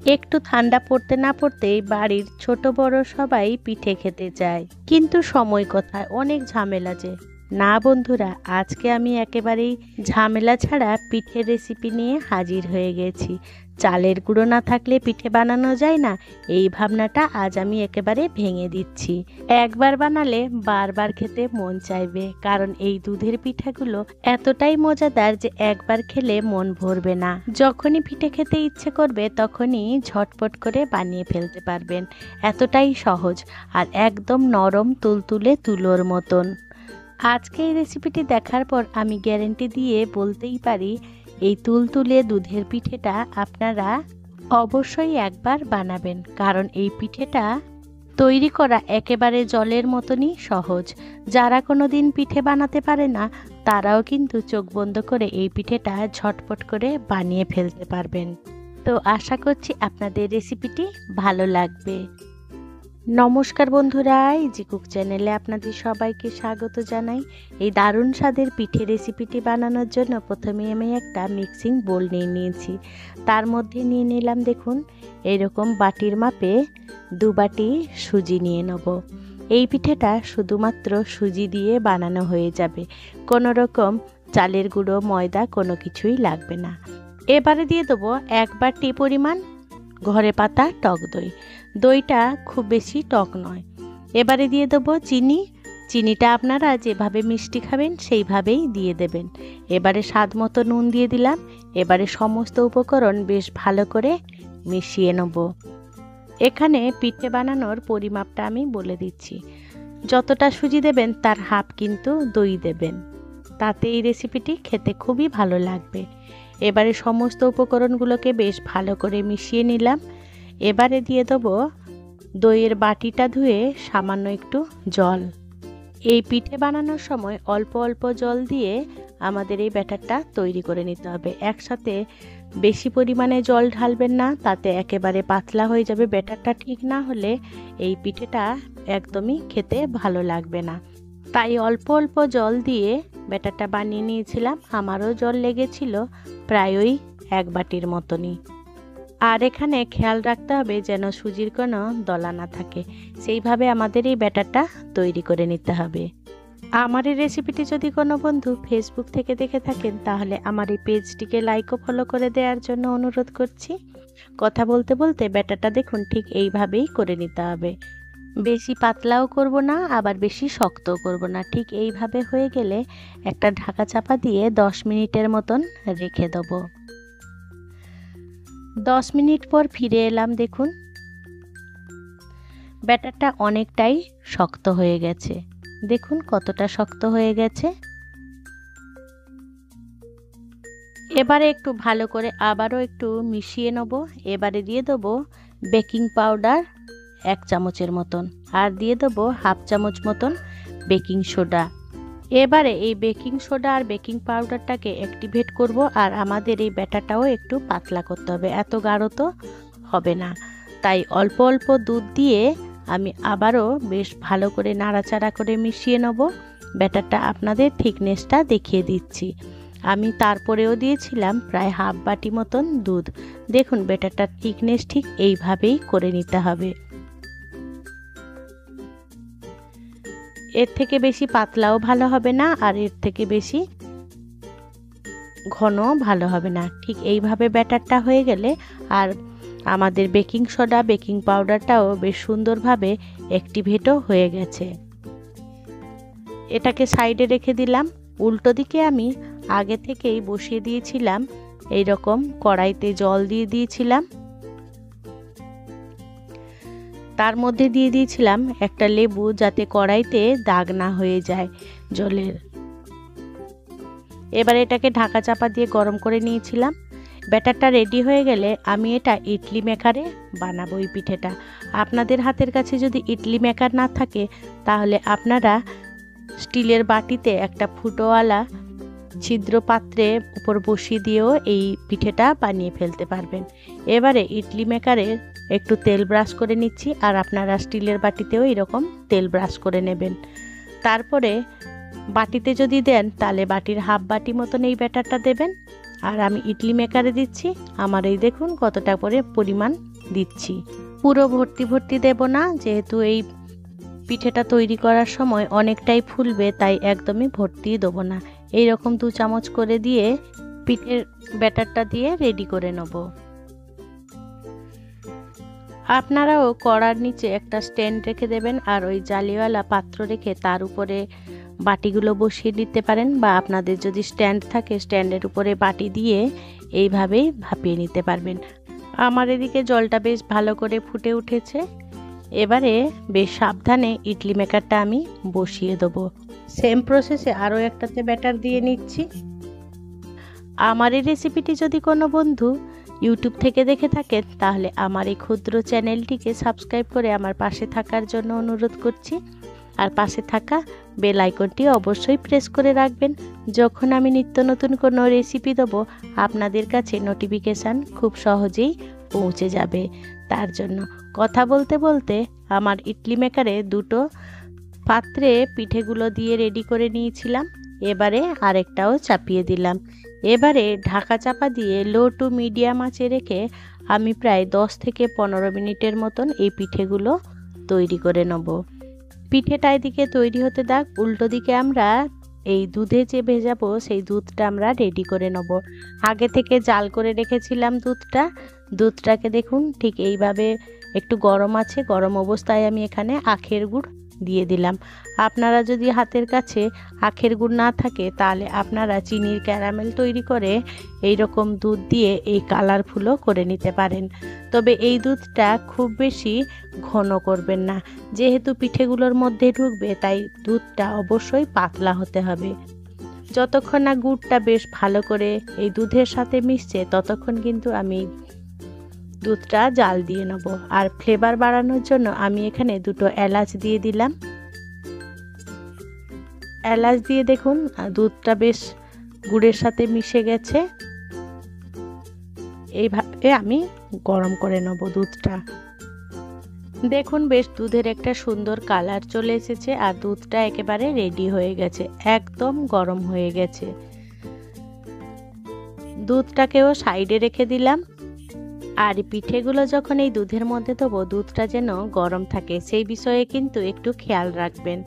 একটু ঠান্ডা পড়তে না পড়তেই বাড়ির ছোট বড় সবাই পিঠে খেতে চায়, কিন্তু সময় কোথায়, অনেক ঝামেলা যে। না বন্ধুরা, আজকে আমি একেবারেই ঝামেলা ছাড়া পিঠের রেসিপি নিয়ে হাজির হয়ে গেছি। চালের গুঁড়ো না থাকলে পিঠে বানানো যায় না, এই ভাবনাটা আজ আমি একেবারে ভেঙে দিচ্ছি। একবার বানালে বারবার খেতে মন চাইবে, কারণ এই দুধের পিঠাগুলো এতটাই মজাদার যে একবার খেলে মন ভরবে না। যখনই পিঠে খেতে ইচ্ছে করবে তখনই ঝটপট করে বানিয়ে ফেলতে পারবেন, এতটাই সহজ আর একদম নরম তুলতুলে তুলোর মতন। আজকে এই রেসিপিটি দেখার পর আমি গ্যারেন্টি দিয়ে বলতেই পারি, এই তুলতুলে দুধের পিঠেটা আপনারা অবশ্যই একবার বানাবেন, কারণ এই পিঠেটা তৈরি করা একেবারে জলের মতনই সহজ। যারা কোনো দিন পিঠে বানাতে পারে না তারাও কিন্তু চোখ বন্ধ করে এই পিঠেটা ঝটপট করে বানিয়ে ফেলতে পারবেন। তো আশা করছি আপনাদের রেসিপিটি ভালো লাগবে। নমস্কার বন্ধুরা, ইজি কুক চ্যানেলে আপনাদের সবাইকে স্বাগত জানাই। এই দারুণ স্বাদের পিঠে রেসিপিটি বানানোর জন্য প্রথমে আমি একটা মিক্সিং বোল নিয়ে নিয়েছি। তার মধ্যে নিয়ে নিলাম, দেখুন এরকম বাটির মাপে 2 বাটি সুজি নিয়ে নেব। এই পিঠেটা শুধুমাত্র সুজি দিয়ে বানানো হয়ে যাবে, কোনো রকম চালের গুঁড়ো ময়দা কোনো কিছুই লাগবে না। এবারে দিয়ে দেবো 1 বাটি পরিমাণ ঘরে পাতা টক দই। দইটা খুব বেশি টক নয়। এবারে দিয়ে দেবো চিনি। চিনিটা আপনারা যেভাবে মিষ্টি খাবেন সেইভাবেই দিয়ে দেবেন। এবারে স্বাদ মতো নুন দিয়ে দিলাম। এবারে সমস্ত উপকরণ বেশ ভালো করে মিশিয়ে নেব। এখানে পিঠে বানানোর পরিমাপটা আমি বলে দিচ্ছি, যতটা সুজি দেবেন তার হাফ কিন্তু দই দেবেন, তাতে এই রেসিপিটি খেতে খুবই ভালো লাগবে। এবারে সমস্ত উপকরণগুলোকে বেশ ভালো করে মিশিয়ে নিলাম। এবারে দিয়ে দেবো দইয়ের বাটিটা ধুয়ে সামান্য একটু জল। এই পিঠে বানানোর সময় অল্প অল্প জল দিয়ে আমাদের এই ব্যাটারটা তৈরি করে নিতে হবে। একসাথে বেশি পরিমাণে জল ঢালবেন না, তাতে একেবারে পাতলা হয়ে যাবে। ব্যাটারটা ঠিক না হলে এই পিঠেটা একদমই খেতে ভালো লাগবে না। তাই অল্প অল্প জল দিয়ে ব্যাটারটা বানিয়ে নিয়েছিলাম। আমারও জল লেগেছিল প্রায় ওই 1 বাটির মতনই। আর এখানে খেয়াল রাখতে হবে যেন সুজির কোনো দলা না থাকে, সেইভাবে আমাদের এই ব্যাটারটা তৈরি করে নিতে হবে। আমার এই রেসিপিটি যদি কোনো বন্ধু ফেসবুক থেকে দেখে থাকেন তাহলে আমার এই পেজটিকে লাইক ও ফলো করে দেওয়ার জন্য অনুরোধ করছি। কথা বলতে বলতে ব্যাটারটা দেখুন ঠিক এইভাবেই করে নিতে হবে। বেশি পাতলাও করব না, আবার বেশি শক্তও করব না। ঠিক এইভাবে হয়ে গেলে একটা ঢাকা চাপা দিয়ে 10 মিনিটের মতন রেখে দেব। 10 মিনিট পর ফিরে এলাম। দেখুন ব্যাটারটা অনেকটাই শক্ত হয়ে গেছে। দেখুন কতটা শক্ত হয়ে গেছে। এবারে একটু ভালো করে আবারও একটু মিশিয়ে নেব। এবারে দিয়ে দেবো বেকিং পাউডার 1 চামচের মতন, আর দিয়ে দেবো হাফ চামচ মতন বেকিং সোডা। এবারে এই বেকিং সোডা আর বেকিং পাউডারটাকে অ্যাক্টিভেট করব, আর আমাদের এই ব্যাটারটাও একটু পাতলা করতে হবে, এত গাঢ় তো হবে না। তাই অল্প অল্প দুধ দিয়ে আমি আবারও বেশ ভালো করে নাড়াচাড়া করে মিশিয়ে নেব। ব্যাটারটা আপনাদের থিকনেসটা দেখিয়ে দিচ্ছি। আমি তারপরেও দিয়েছিলাম প্রায় হাফ বাটি মতন দুধ। দেখুন ব্যাটারটার থিকনেস ঠিক এইভাবেই করে নিতে হবে। এর থেকে বেশি পাতলাও ভালো হবে না, আর এর থেকে বেশি ঘনও ভালো হবে না। ঠিক এইভাবে ব্যাটারটা হয়ে গেলে আর আমাদের বেকিং সোডা বেকিং পাউডারটাও বেশ সুন্দরভাবে অ্যাক্টিভেটও হয়ে গেছে। এটাকে সাইডে রেখে দিলাম। উল্টো দিকে আমি আগে থেকেই বসিয়ে দিয়েছিলাম এই রকম কড়াইতে জল দিয়ে দিয়েছিলাম। তার মধ্যে দিয়ে দিয়েছিলাম একটা লেবু, যাতে কড়াইতে দাগ না হয়ে যায় জলের। এবার এটাকে ঢাকা চাপা দিয়ে গরম করে নিয়েছিলাম। ব্যাটারটা রেডি হয়ে গেলে আমি এটা ইডলি মেকারে বানাবো এই পিঠেটা। আপনাদের হাতের কাছে যদি ইডলি মেকার না থাকে তাহলে আপনারা স্টিলের বাটিতে একটা ফুটোওয়ালা ছিদ্র পাত্রে উপর বসিয়ে দিয়েও এই পিঠেটা বানিয়ে ফেলতে পারবেন। এবারে ইডলি মেকারে একটু তেল ব্রাশ করে নিচ্ছি, আর আপনারা স্টিলের বাটিতেও এরকম তেল ব্রাশ করে নেবেন। তারপরে বাটিতে যদি দেন তাহলে বাটির হাফ বাটি মতন এই ব্যাটারটা দেবেন। আর আমি ইডলি মেকারে দিচ্ছি। আমার এই দেখুন কতটা করে পরিমাণ দিচ্ছি। পুরো ভর্তি ভর্তি দেব না, যেহেতু এই পিঠেটা তৈরি করার সময় অনেকটাই ফুলবে, তাই একদমই ভর্তি দেবো না। এইরকম 2 চামচ করে দিয়ে পিঠের ব্যাটারটা দিয়ে রেডি করে নেব। আপনারাও কড়ার নিচে একটা স্ট্যান্ড রেখে দেবেন, আর ওই জালিওয়ালা পাত্র রেখে তার উপরে বাটিগুলো বসিয়ে দিতে পারেন, বা আপনাদের যদি স্ট্যান্ড থাকে স্ট্যান্ডের উপরে বাটি দিয়ে এইভাবেই ভাপিয়ে নিতে পারবেন। আমার এদিকে জলটা বেশ ভালো করে ফুটে উঠেছে। এবারে বেশ সাবধানে ইডলি মেকারটা আমি বসিয়ে দেবো। সেম প্রসেসে আরও একটাতে ব্যাটার দিয়ে নিচ্ছি। আমার এই রেসিপিটি যদি কোনো বন্ধু ইউটিউব থেকে দেখে থাকেন, তাহলে আমার এই ক্ষুদ্র চ্যানেলটিকে সাবস্ক্রাইব করে আমার পাশে থাকার জন্য অনুরোধ করছি। আর পাশে থাকা বেল আইকনটি অবশ্যই প্রেস করে রাখবেন। যখন আমি নিত্য নতুন কোনো রেসিপি দেবো, আপনাদের কাছে নোটিফিকেশান খুব সহজেই পৌঁছে যাবে। তার জন্য কথা বলতে বলতে আমার ইডলি মেকারে 2টো পাত্রে পিঠেগুলো দিয়ে রেডি করে নিয়েছিলাম। এবারে আরেকটাও চাপিয়ে দিলাম। এবারে ঢাকা চাপা দিয়ে লো টু মিডিয়াম আঁচে রেখে আমি প্রায় 10 থেকে 15 মিনিটের মতন এই পিঠেগুলো তৈরি করে নেব। পিঠেটা এদিকে তৈরি হতে থাক, উল্টো দিকে আমরা এই দুধে যে ভেজাবো সেই দুধটা আমরা রেডি করে নেব। আগে থেকে জাল করে রেখেছিলাম দুধটাকে দেখুন ঠিক এইভাবে একটু গরম আছে। গরম অবস্থায় আমি এখানে আখের গুড় দিয়ে দিলাম। আপনারা যদি হাতের কাছে আখের গুড় না থাকে, তাহলে আপনারা চিনির ক্যারামেল তৈরি করে এই রকম দুধ দিয়ে এই কালারফুলও করে নিতে পারেন। তবে এই দুধটা খুব বেশি ঘন করবেন না, যেহেতু পিঠেগুলোর মধ্যে ঢুকবে, তাই দুধটা অবশ্যই পাতলা হতে হবে। যতক্ষণ না গুড়টা বেশ ভালো করে এই দুধের সাথে মিশছে, ততক্ষণ কিন্তু আমি দুধটা জাল দিয়ে নেব। আর ফ্লেভার বাড়ানোর জন্য আমি এখানে 2টো এলাচ দিয়ে দিলাম। এলাচ দিয়ে দেখুন দুধটা বেশ গুড়ের সাথে মিশে গেছে। এইভাবে আমি গরম করে নেব দুধটা। দেখুন বেশ দুধের একটা সুন্দর কালার চলে এসেছে, আর দুধটা একেবারে রেডি হয়ে গেছে, একদম গরম হয়ে গেছে। দুধটাকেও সাইডে রেখে দিলাম। আর পিঠেগুলো যখন এই দুধের মধ্যে দেবো, দুধটা যেন গরম থাকে সেই বিষয়ে কিন্তু একটু খেয়াল রাখবেন।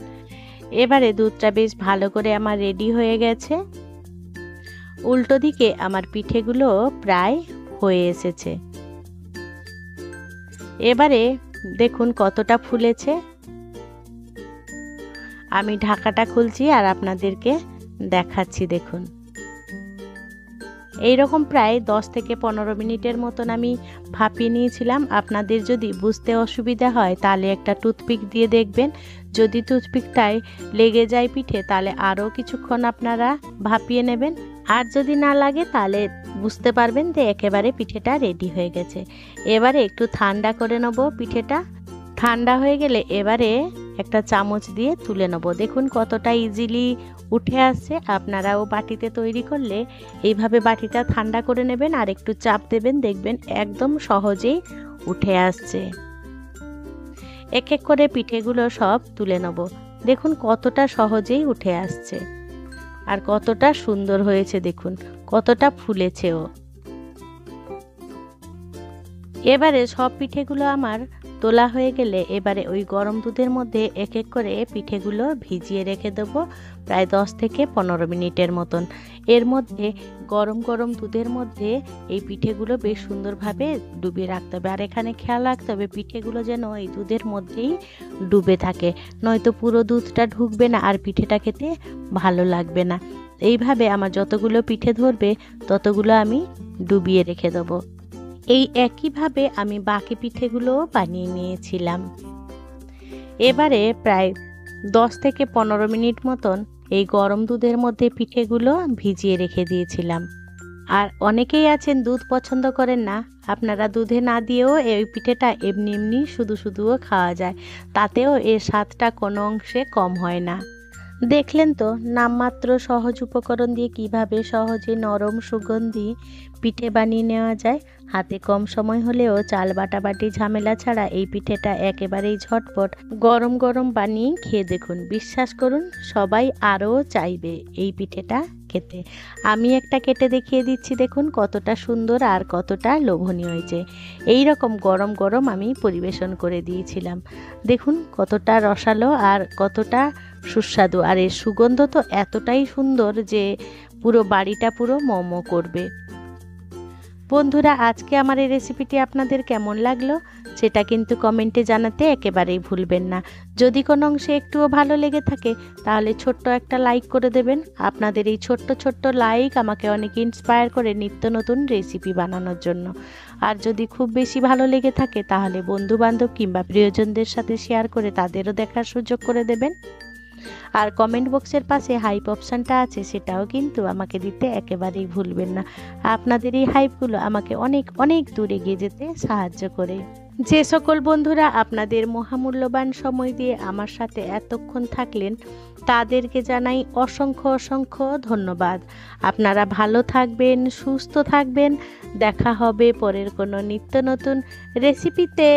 এবারে দুধটা বেশ ভালো করে আমার রেডি হয়ে গেছে। উল্টো দিকে আমার পিঠেগুলো প্রায় হয়ে এসেছে। এবারে দেখুন কতটা ফুলেছে। আমি ঢাকাটা খুলছি আর আপনাদেরকে দেখাচ্ছি। দেখুন এইরকম প্রায় 10 থেকে 15 মিনিটের মতন আমি ভাপিয়ে নিয়েছিলাম। আপনাদের যদি বুঝতে অসুবিধা হয়, তাহলে একটা টুথপিক দিয়ে দেখবেন। যদি টুথপিকটায় লেগে যায় পিঠে, তাহলে আরও কিছুক্ষণ আপনারা ভাপিয়ে নেবেন। আর যদি না লাগে, তাহলে বুঝতে পারবেন যে একেবারে পিঠেটা রেডি হয়ে গেছে। এবারে একটু ঠান্ডা করে নেব পিঠেটা। ঠান্ডা হয়ে গেলে এবারে একটা চামচ দিয়ে তুলে নেব। দেখুন কতটা ইজিলি উঠে আসছে। আপনারাও বাটিতে তৈরি করলে এইভাবে বাটিটা ঠান্ডা করে নেবেন, আর একটু চাপ দেবেন, দেখবেন একদম সহজেই উঠে আসছে। এক এক করে পিঠেগুলো সব তুলে নেব। দেখুন কতটা সহজেই উঠে আসছে, আর কতটা সুন্দর হয়েছে। দেখুন কতটা ফুলেছেও। এবারে সব পিঠেগুলো আমার তোলা হয়ে গেলে, এবারে ওই গরম দুধের মধ্যে এক এক করে পিঠেগুলো ভিজিয়ে রেখে দেবো প্রায় 10 থেকে 15 মিনিটের মতন। এর মধ্যে গরম গরম দুধের মধ্যে এই পিঠেগুলো বেশ সুন্দরভাবে ডুবিয়ে রাখতে হবে। আর এখানে খেয়াল রাখতে হবে পিঠেগুলো যেন এই দুধের মধ্যেই ডুবে থাকে, নয়তো পুরো দুধটা ঢুকবে না আর পিঠেটা খেতে ভালো লাগবে না। এইভাবে আমার যতগুলো পিঠে ধরবে ততগুলো আমি ডুবিয়ে রেখে দেবো। এই একইভাবে আমি বাকি পিঠেগুলোও বানিয়ে নিয়েছিলাম। এবারে প্রায় 10 থেকে 15 মিনিট মতন এই গরম দুধের মধ্যে পিঠেগুলো ভিজিয়ে রেখে দিয়েছিলাম। আর অনেকেই আছেন দুধ পছন্দ করেন না, আপনারা দুধে না দিয়েও এই পিঠেটা এমনি এমনি শুধু শুধুও খাওয়া যায়, তাতেও এর স্বাদটা কোনো অংশে কম হয় না। দেখলেন তো নামমাত্র সহজ উপকরণ দিয়ে কিভাবে সহজে নরম সুগন্ধি পিঠে বানিয়ে নেওয়া যায়। হাতে কম সময় হলেও চাল বাটাবাটি ঝামেলা ছাড়া এই পিঠেটা একেবারেই ঝটপট গরম গরম বানিয়ে খেয়ে দেখুন। বিশ্বাস করুন সবাই আরও চাইবে এই পিঠেটা খেতে। আমি একটা কেটে দেখিয়ে দিচ্ছি, দেখুন কতটা সুন্দর আর কতটা লোভনীয় হয়েছে। এই রকম গরম গরম আমি পরিবেশন করে দিয়েছিলাম। দেখুন কতটা রসালো আর কতটা সুস্বাদু, আর এর সুগন্ধ তো এতটাই সুন্দর যে পুরো বাড়িটা পুরো মোমো করবে। বন্ধুরা, আজকে আমার এই রেসিপিটি আপনাদের কেমন লাগলো সেটা কিন্তু কমেন্টে জানাতে একেবারেই ভুলবেন না। যদি কোনো অংশে একটুও ভালো লেগে থাকে তাহলে ছোট্ট একটা লাইক করে দেবেন। আপনাদের এই ছোট্ট ছোট্ট লাইক আমাকে অনেক ইন্সপায়ার করে নিত্য নতুন রেসিপি বানানোর জন্য। আর যদি খুব বেশি ভালো লেগে থাকে তাহলে বন্ধু বান্ধব কিংবা প্রিয়জনদের সাথে শেয়ার করে তাদেরও দেখার সুযোগ করে দেবেন। আর কমেন্ট বক্সের পাশে হাইপ অপশানটা আছে, সেটাও কিন্তু আমাকে দিতে একেবারেই ভুলবেন না। আপনাদের এই হাইপগুলো আমাকে অনেক অনেক দূরে এগিয়ে যেতে সাহায্য করে। যে সকল বন্ধুরা আপনাদের মহামূল্যবান সময় দিয়ে আমার সাথে এতক্ষণ থাকলেন তাদেরকে জানাই অসংখ্য অসংখ্য ধন্যবাদ। আপনারা ভালো থাকবেন, সুস্থ থাকবেন। দেখা হবে পরের কোনো নিত্য নতুন রেসিপিতে।